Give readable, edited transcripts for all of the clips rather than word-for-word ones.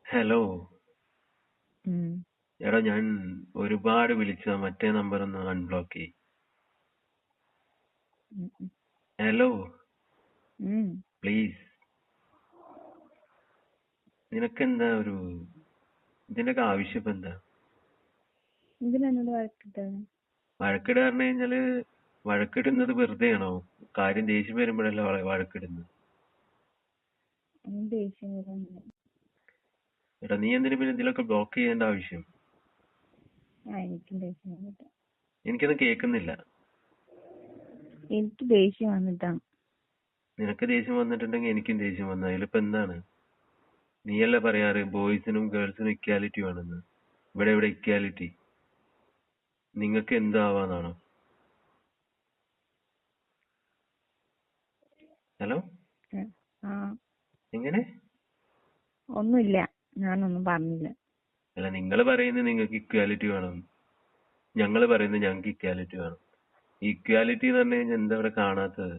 Hello. ഉം. എടാ ഞാൻ ഒരുപാട് വിളിച്ച മറ്റേ നമ്പർ ഒന്ന് അൺബ്ലോക്ക് ചെയ്. ഉം. ഉം. ഹലോ ഉം. പ്ലീസ്. നിനക്കെന്താ ഇതിന്റെയൊക്കെ ആവശ്യം ഇപ്പൊ എന്താ? എന്തിനാ എന്നോട് വഴക്കിട്ടത്? വഴക്കിട പറഞ്ഞു കഴിഞ്ഞാല് വഴക്കിടുന്നത് വെറുതെയാണോ? കാര്യം ദേഷ്യം വരുമ്പോഴല്ല വഴക്കിടുന്നത്. എനിക്ക് ദേഷ്യം വരുന്നില്ല. എടാ നീ എന്തിനു പിന്നെ ഇതിലൊക്കെ ബ്ലോക്ക് ചെയ്യേണ്ട ആവശ്യം? എനിക്കും ദേഷ്യം വന്നിട്ടാ. എനിക്കത് കേൾക്കുന്നില്ല. എനിക്ക് ദേഷ്യം വന്നിട്ടാണ്. നിനക്ക് ദേഷ്യം വന്നിട്ടുണ്ടെങ്കിൽ എനിക്കും ദേഷ്യം വന്നു. അതിലിപ്പോ എന്താണ്? നീയല്ലേ പറയാറ് ബോയ്സിനും ഗേൾസിനും ഇക്വാലിറ്റി വേണമെന്ന്. ഇവിടെ ഇക്വാലിറ്റി? നിങ്ങൾക്ക് എന്താവാന്നാണോ? ഹലോ. ആ, എങ്ങനെ? ഒന്നുമില്ല, ഞാനൊന്നും പറഞ്ഞില്ല. അല്ല, നിങ്ങൾ പറയുന്നത് നിങ്ങൾക്ക് ഇക്വാലിറ്റി വേണം, ഞങ്ങൾ പറയുന്നത് ഞങ്ങൾക്ക് ഇക്വാലിറ്റി വേണം. ഇക്വാലിറ്റി എന്ന് പറഞ്ഞു കഴിഞ്ഞാൽ എന്താ ഇവിടെ കാണാത്തത്?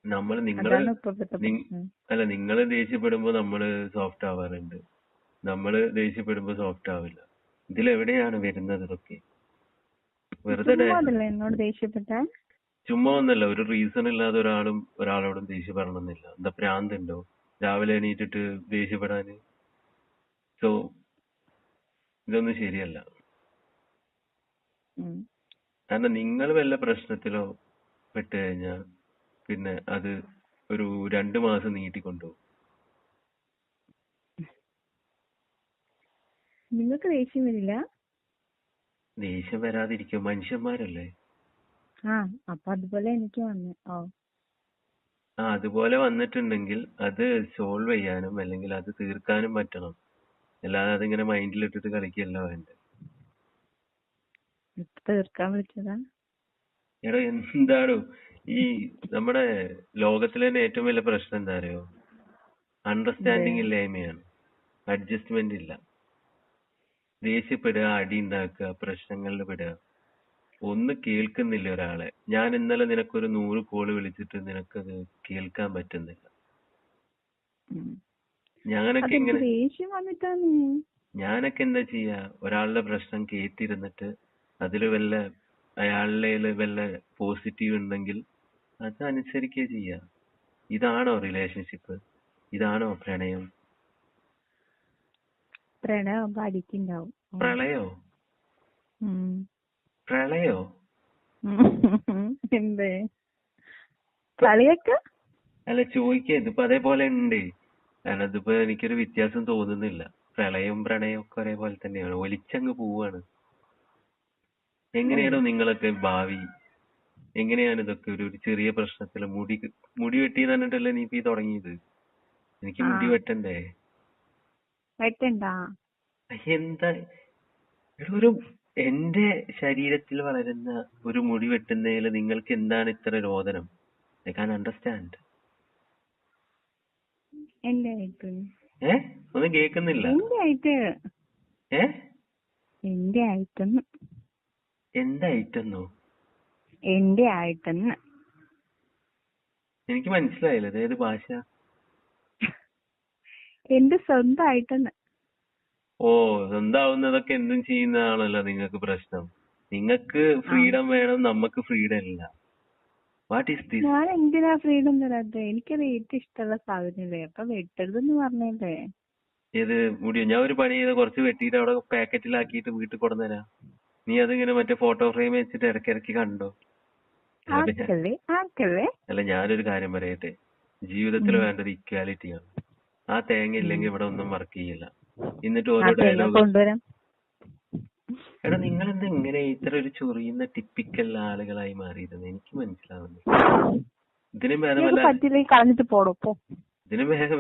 അതാണ് ഇപ്പോഴത്തെ പ്രശ്നം. അല്ല, നിങ്ങൾ ദേഷ്യപ്പെടുമ്പോ നമ്മള് സോഫ്റ്റ് ആവാറുണ്ട്, നമ്മള് ദേഷ്യപ്പെടുമ്പോ സോഫ്റ്റ് ആവില്ല. ഇതിലെവിടെയാണ് വരുന്നത് ഇതൊക്കെ? വെറുതെ ചുമ്മാ അതല്ലേ എന്നോട് ദേഷ്യപ്പെട്ട? ചുമ്മാ ഒന്നല്ല, ഒരു റീസൺ ഇല്ലാതെ ഒരാളോടും ദേഷ്യപ്പെടണമെന്നില്ല. എന്താ പ്രാന്തുണ്ടോ രാവിലെ എണീറ്റിട്ട് ദേഷ്യപ്പെടാന്? സോ ഇതൊന്നും ശരിയല്ല. കാരണം നിങ്ങൾ വല്ല പ്രശ്നത്തിലോ പെട്ട് കഴിഞ്ഞാൽ പിന്നെ അത് ഒരു 2 മാസം നീട്ടിക്കൊണ്ടുപോകും. നിങ്ങൾക്ക് ദേഷ്യം വരില്ല? ദേഷ്യം വരാതിരിക്കും, മനുഷ്യന്മാരല്ലേ. അപ്പൊ അതുപോലെ എനിക്ക് വന്നു. അതുപോലെ വന്നിട്ടുണ്ടെങ്കിൽ അത് സോൾവ് ചെയ്യാനും അല്ലെങ്കിൽ അത് തീർക്കാനും പറ്റണം. അല്ലാതെ അതിങ്ങനെ മൈൻഡിലിട്ടിട്ട് കളിക്കല്ല വേണ്ടത്. തീർക്കാൻ വിളിച്ചതാ? എടോ എന്താടോ ഈ നമ്മുടെ ലോകത്തിലെ തന്നെ ഏറ്റവും വലിയ പ്രശ്നം എന്താ അറിയോ? അണ്ടർസ്റ്റാൻഡിങ് ഇല്ലായ്മയാണ്. അഡ്ജസ്റ്റ്മെന്റ് ഇല്ല. ദേഷ്യപ്പെടുക, അടി ഉണ്ടാക്കുക, പ്രശ്നങ്ങളിൽ പെടുക. ഒന്ന് കേൾക്കുന്നില്ല ഒരാളെ. ഞാൻ ഇന്നലെ നിനക്കൊരു 100 കോള് വിളിച്ചിട്ട് നിനക്കത് കേൾക്കാൻ പറ്റുന്നില്ല. ഞാനൊക്കെ എന്താ ചെയ്യാ? ഒരാളുടെ പ്രശ്നം കേട്ടിരുന്നിട്ട് അതില് അയാളുടെ വല്ല പോസിറ്റീവ് ഉണ്ടെങ്കിൽ അതനുസരിക്കുക ചെയ്യാ. ഇതാണോ റിലേഷൻഷിപ്പ്? ഇതാണോ പ്രണയം? പ്രണയം അടിക്കുണ്ടാവും. പ്രളയോ? പ്രളയോ? എന്തേ കളിയൊക്കെ? അല്ല, ചോദിക്കാ. ഇതിപ്പോ അതേപോലെ ഉണ്ട്. കാരണം ഇതിപ്പോ എനിക്കൊരു വ്യത്യാസം തോന്നുന്നില്ല. പ്രളയവും പ്രണയവും ഒക്കെ ഒരേപോലെ തന്നെയാണ്. ഒലിച്ചങ്ങ് പോവാണ്. എങ്ങനെയാണോ നിങ്ങളൊക്കെ ഭാവി? എങ്ങനെയാണ് ഇതൊക്കെ? ഒരു ചെറിയ പ്രശ്നത്തില് മുടി വെട്ടി തന്നിട്ടല്ലേ നീ ഇപ്പൊ തുടങ്ങിയത്? എനിക്ക് മുടി വെട്ടണ്ടേ? എന്താ ഒരു എന്റെ ശരീരത്തിൽ വളരുന്ന ഒരു മുടി വെട്ടുന്നതിൽ നിങ്ങൾക്ക് എന്താണ് ഇത്ര രോദനം? I can understand. ഒന്നും കേൾക്കുന്നില്ല. എന്തായിട്ടെന്നോ? എനിക്ക് മനസ്സിലായില്ല. ഇത് ഏത് ഭാഷ? എന്റെ സ്വന്തമായിട്ടെന്ന്. സ്വന്തമാവുന്നതൊക്കെ എന്തും ചെയ്യുന്നതാണല്ലോ നിങ്ങൾക്ക് പ്രശ്നം. നിങ്ങൾക്ക് ഫ്രീഡം വേണം, നമുക്ക് ഫ്രീഡം ഇല്ല. What is this? ഞാൻ എന്തിനാ ഫ്രീഡം തരാത്തത്? എനിക്കത് ഏറ്റവും ഇഷ്ടമുള്ള സാധനല്ലേ, അപ്പൊ വെട്ടരുതെന്ന് പറഞ്ഞല്ലേ. ഏത് മുടിയോ? ഞാൻ ഒരു പണി ചെയ്ത് കുറച്ച് വെട്ടിയിട്ട് അവിടെ പാക്കറ്റിലാക്കിയിട്ട് വീട്ടിൽ കൊണ്ടുവന്നരാ. നീ അതിങ്ങനെ മറ്റേ ഫോട്ടോ ഫ്രെയിം വെച്ചിട്ട് ഇടയ്ക്കിടയ്ക്ക് കണ്ടോ? അല്ല, ഞാനൊരു കാര്യം പറയട്ടെ. ജീവിതത്തിൽ വേണ്ടത് ഇക്വാലിറ്റിയാണ്. ആ തേങ്ങ ഇല്ലെങ്കിൽ ഇവിടെ ഒന്നും വർക്ക് ചെയ്യില്ല. എന്നിട്ട് ഓരോ ഡയലോഗ്. എടാ, നിങ്ങൾ എന്താ ഇങ്ങനെ ഇത്ര ഒരു ചൊറിയുന്ന ടിപ്പിക്കൽ ആളുകളായി മാറിയിരുന്നത്? എനിക്ക് മനസ്സിലാവുന്നില്ല. ഇതിനും ഭേദം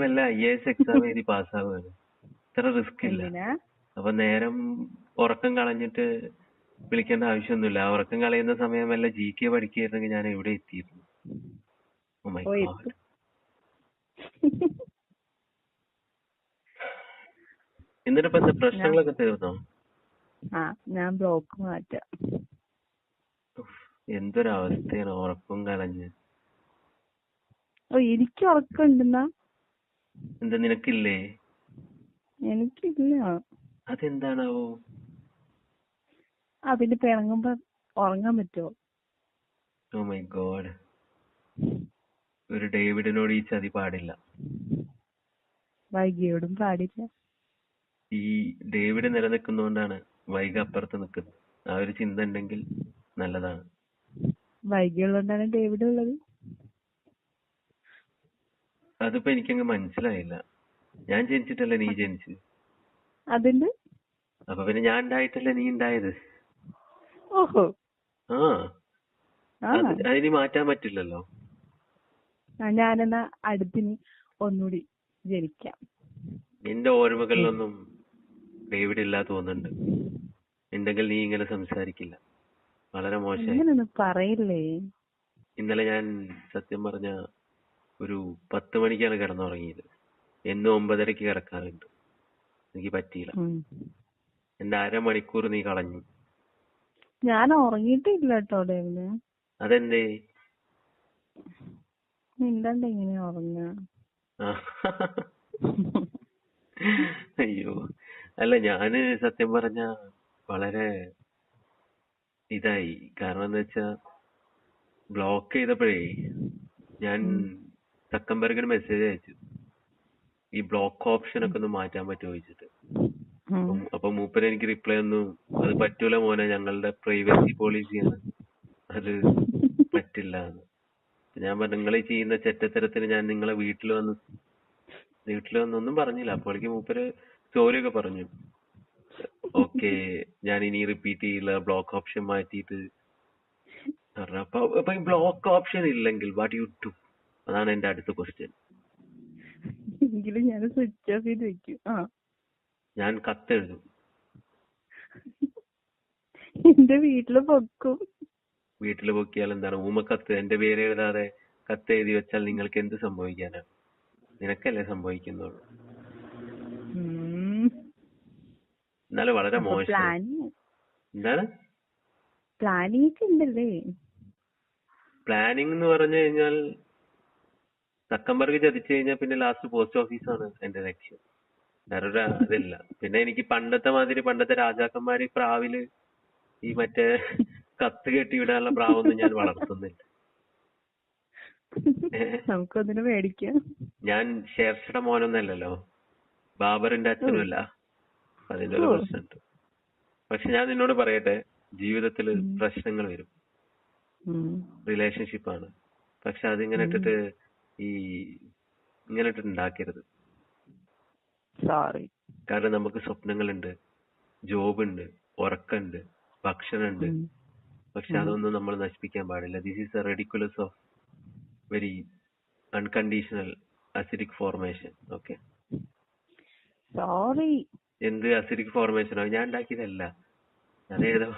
വല്ല IAS എക്സാം എഴുതി പാസ്സാവുകയാണ്. ഇത്ര റിസ്ക് ഇല്ല. അപ്പൊ നേരം ഉറക്കം കളഞ്ഞിട്ട് വിളിക്കേണ്ട ആവശ്യമൊന്നുമില്ല. ആ ഉറക്കം കളയുന്ന സമയം വല്ല GK പഠിക്കുകയായിരുന്നെങ്കിൽ ഞാൻ എവിടെ എത്തിയിരുന്നു. Oh my god. എന്നിട്ടിപ്പോ എന്താ, പ്രശ്നങ്ങളൊക്കെ തീർന്നോ? ഞാൻ ബ്ലോക്ക് മാറ്റാം. എന്തൊരവസ്ഥയാണ്, ഉറക്കം കളഞ്ഞ്. എനിക്ക് ഉറക്കം ഉണ്ടെന്നാ? എന്താ നിനക്കില്ലേ? എനിക്കില്ല. അതെന്താണാവോ? പിന്നെ പിണങ്ങുമ്പോ ഉറങ്ങാൻ പറ്റുമോ? Oh my god. ഒരു ഡേവിഡിനോട് ഈ ചതി പാടില്ല. വൈകിയോടും പാടില്ല. ഈ ഡേവിഡ് നിലനിൽക്കുന്നോണ്ടാണ് വൈഗ അപ്പുറത്ത് നിൽക്കുന്നത്. ആ ഒരു ചിന്ത ഉണ്ടെങ്കിൽ നല്ലതാണ്. വൈകിയുള്ളതുകൊണ്ടാണ് ഡേവിഡ് ഉള്ളത്. അതിപ്പോ എനിക്കങ്ങ് മനസ്സിലായില്ല. ഞാൻ ജനിച്ചിട്ടല്ലേ നീ ജനിച്ചു? അതിന്റെ അപ്പൊ പിന്നെ ഞാൻ ഉണ്ടായിട്ടല്ലേ നീ ഉണ്ടായത്? ഓഹോ. ആ, അതിനി മാറ്റാൻ പറ്റില്ലല്ലോ. ഞാനെന്നാ അടുത്തിന് ഒന്നുകൂടി ജനിക്കാം. നിന്റെ ഓർമ്മകളിലൊന്നും ഡേവിഡ് ഇല്ലാ തോന്നുന്നുണ്ട്. ഉണ്ടെങ്കിൽ നീ ഇങ്ങനെ സംസാരിക്കില്ല. വളരെ മോശമായി. അങ്ങനൊന്നും പറയില്ലേ. ഇന്നലെ ഞാൻ സത്യം പറഞ്ഞ ഒരു 10 മണിക്കാണ് കിടന്നുറങ്ങിയത്. എന്നും 9:30 കിടക്കാറുണ്ട്. എനിക്ക് പറ്റിയില്ല. എന്റെ അരമണിക്കൂർ നീ കളഞ്ഞു. ഞാൻ ഉറങ്ങിയിട്ടില്ല കേട്ടോ ഡേവിന്. അതെന്തേ? മിണ്ടാണ്ട് എങ്ങനെയാ ഉറങ്ങ? അയ്യോ, അല്ല ഞാന് സത്യം പറഞ്ഞ വളരെ ഇതായി. കാരണം എന്താ വെച്ചാ ബ്ലോക്ക് ചെയ്തപ്പോഴേ ഞാൻ സക്കംബർഗിന് മെസ്സേജ് അയച്ചു, ഈ ബ്ലോക്ക് ഓപ്ഷൻ ഒക്കെ ഒന്ന് മാറ്റാൻ പറ്റുമോ ചോദിച്ചിട്ട്. അപ്പൊ മൂപ്പര് എനിക്ക് റിപ്ലൈ ഒന്നും, അത് പറ്റൂല മോനെ, ഞങ്ങളുടെ പ്രൈവസി പോളിസിയാണ്, അത് പറ്റില്ല എന്ന്. ഞാൻ പറഞ്ഞു, നിങ്ങൾ ഈ ചെയ്യുന്ന ചെറ്റത്തരത്തിന് ഞാൻ നിങ്ങളെ വീട്ടിൽ വന്നൊന്നും പറഞ്ഞില്ല. അപ്പോഴേക്ക് മൂപ്പര് സോറി ഒക്കെ പറഞ്ഞു. ഓക്കെ, ഞാൻ ഇനി റിപ്പീറ്റ് ചെയ്യില്ല, ബ്ലോക്ക് ഓപ്ഷൻ മാറ്റിയിട്ട്. അപ്പൊ ഈ ബ്ലോക്ക് ഓപ്ഷൻ ഇല്ലെങ്കിൽ വാട്ട് യു ഡു? അതാണ് എന്റെ അടുത്ത ക്വസ്റ്റ്യൻ. എങ്കിലും ഞാൻ സ്വിച്ച് ഓഫ് ചെയ്ത് വെക്കും. ഞാൻ കത്തെഴുതും. എന്റെ വീട്ടില് പൊക്കും. വീട്ടിൽ പൊക്കിയാൽ എന്താണ്? ഊമക്കത്ത് എന്റെ പേര് എഴുതാതെ കത്ത് എഴുതി വെച്ചാൽ നിങ്ങൾക്ക് എന്ത് സംഭവിക്കാനാണ്? നിനക്കല്ലേ സംഭവിക്കുന്നുള്ളൂ. എന്നാലും വളരെ മോശം. എന്താണ് പ്ലാനിങ് ഒക്കെ ഉണ്ടല്ലേ? പ്ലാനിങ് എന്ന് പറഞ്ഞു കഴിഞ്ഞാൽ സക്കംബർഗ് ചതിച്ചു കഴിഞ്ഞാൽ പിന്നെ ലാസ്റ്റ് പോസ്റ്റ് ഓഫീസാണ് എന്റെ ലക്ഷ്യം. വേറൊരു ഇതില്ല. പിന്നെ എനിക്ക് പണ്ടത്തെ രാജാക്കന്മാര് പ്രാവില് ഈ മറ്റേ കത്ത് കെട്ടിവിടാനുള്ള പ്രാവൊന്നും ഞാൻ വളർത്തുന്നില്ല. നമുക്കൊന്നിനെ മേടിക്കാം. ഞാൻ ഷേർഷയുടെ മോനൊന്നല്ലല്ലോ, ബാബറിന്റെ അച്ഛനുമല്ല. അതിന്റെ ഒരു പ്രശ്നമുണ്ട്. പക്ഷെ ഞാൻ നിന്നോട് പറയട്ടെ, ജീവിതത്തിൽ പ്രശ്നങ്ങൾ വരും. റിലേഷൻഷിപ്പാണ്. പക്ഷെ അതിങ്ങനെ ഇട്ടിട്ട് ഇങ്ങനെ ഇട്ടിട്ട് ഉണ്ടാക്കരുത്. കാരണം നമുക്ക് സ്വപ്നങ്ങളുണ്ട്, ജോബുണ്ട്, ഉറക്കമുണ്ട്, ഭക്ഷണമുണ്ട്. പക്ഷെ അതൊന്നും നമ്മൾ നശിപ്പിക്കാൻ പാടില്ല. This is A ridiculous of very unconditional acidic formation. Okay, sorry. എന്ത് അസിഡിക് ഫോർമേഷനോ? ഞാൻ ഉണ്ടാക്കിയതല്ല. അതേതോ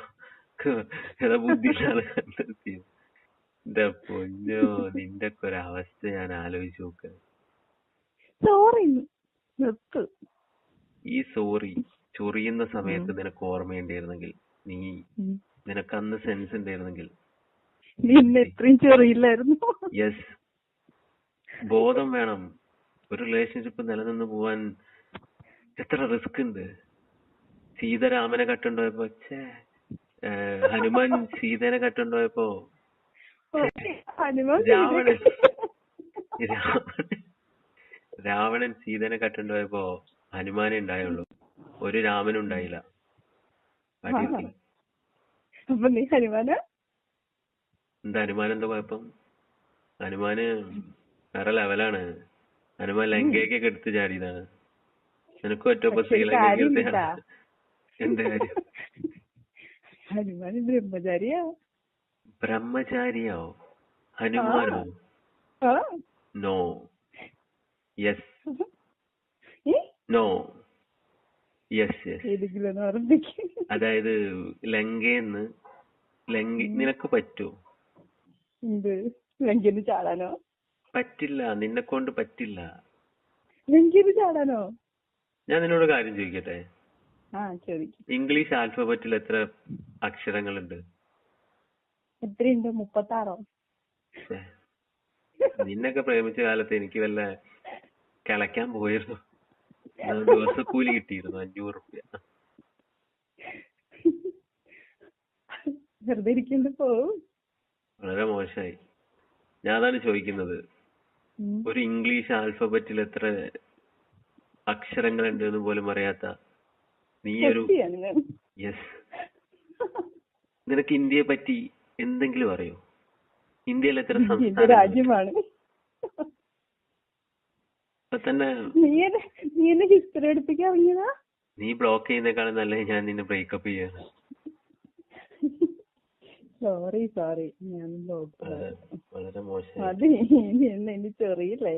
ബുദ്ധിയിലാണ് കണ്ടെത്തിയത്. എന്റെ പൊന്നോ, നിന്റെ ഒക്കെ ഒരു അവസ്ഥ ഞാൻ ആലോചിച്ച് നോക്ക്. ഈ സോറി ചൊറിയുന്ന സമയത്ത് നിനക്ക് ഓർമ്മയുണ്ടായിരുന്നെങ്കിൽ, നിനക്ക് അന്ന് സെൻസ് ഉണ്ടായിരുന്നെങ്കിൽ, യെസ്, ബോധം വേണം. ഒരു റിലേഷൻഷിപ്പ് നിലനിന്ന് പോവാൻ എത്ര റിസ്ക് ഉണ്ട്. സീതരാമനെ കട്ടുണ്ടോയപ്പോ, ഹനുമാൻ സീതേനെ കട്ടുണ്ടോയപ്പോ, രാവണൻ സീതേനെ കട്ടുണ്ടോയപ്പോ ഹനുമാനെ ഉണ്ടായുള്ളൂ, ഒരു രാമനും ഉണ്ടായില്ല. എന്താ ഹനുമാൻ എന്താ കുഴപ്പം? ഹനുമാന് വേറെ ലെവലാണ്. ഹനുമാൻ ലങ്കയൊക്കെ എടുത്ത് ചാടിയതാണ്. നിനക്ക് ഒറ്റപ്പോ ശ്രീലങ്കയ്ക്ക് എടുത്ത് എന്ത് കാര്യം? ബ്രഹ്മചാരിയോ? ഹനുമാനോ? നോ. യെസ്. നോ. യെസ്. അതായത് ലങ്കയെന്ന് നിനക്ക് പറ്റുമോ? ലങ്കയിൽ ചാടാനോ? പറ്റില്ല, നിന്നെ കൊണ്ട് പറ്റില്ല. ലങ്കയിൽ ചാടാനോ? ഞാൻ നിന്നോട് കാര്യം ചോദിക്കട്ടെ? ഇംഗ്ലീഷ് ആൽഫബറ്റിൽ എത്ര അക്ഷരങ്ങളുണ്ട്? എത്രയുണ്ട്? 36. നിന്നൊക്കെ പ്രേമിച്ച കാലത്ത് എനിക്ക് വല്ല കിളയ്ക്കാൻ പോയിരുന്നു. ദിവസക്കൂലി കിട്ടിയിരുന്നു 500 റുപ്യ. വെറുതെ ഇരിക്കുമ്പോ പോവും. വളരെ മോശമായി. ഞാൻ അതാണ് ചോദിക്കുന്നത്, ഒരു ഇംഗ്ലീഷ് ആൽഫബറ്റിൽ എത്ര അക്ഷരങ്ങളുണ്ട് എന്ന് പോലും അറിയാത്ത നീ ഒരു യെസ്, നിനക്ക് ഇന്ത്യയെ പറ്റി എന്തെങ്കിലും അറിയോ? ഇന്ത്യയിൽ എത്ര രാജ്യമാണ്. ഇപ്പൊ തന്നെ നീ ഹിസ്റ്ററി എടുപ്പിക്കാൻ ഇറങ്ങിയതാ. നീ ബ്ലോക്ക് ചെയ്യുന്നേക്കാളും നല്ലത് ഞാൻ നിന്നെ ബ്രേക്കപ്പ് ചെയ്യാണ്. സോറി ഞാൻ വളരെ മോശം. അത് ചെറിയില്ലേ.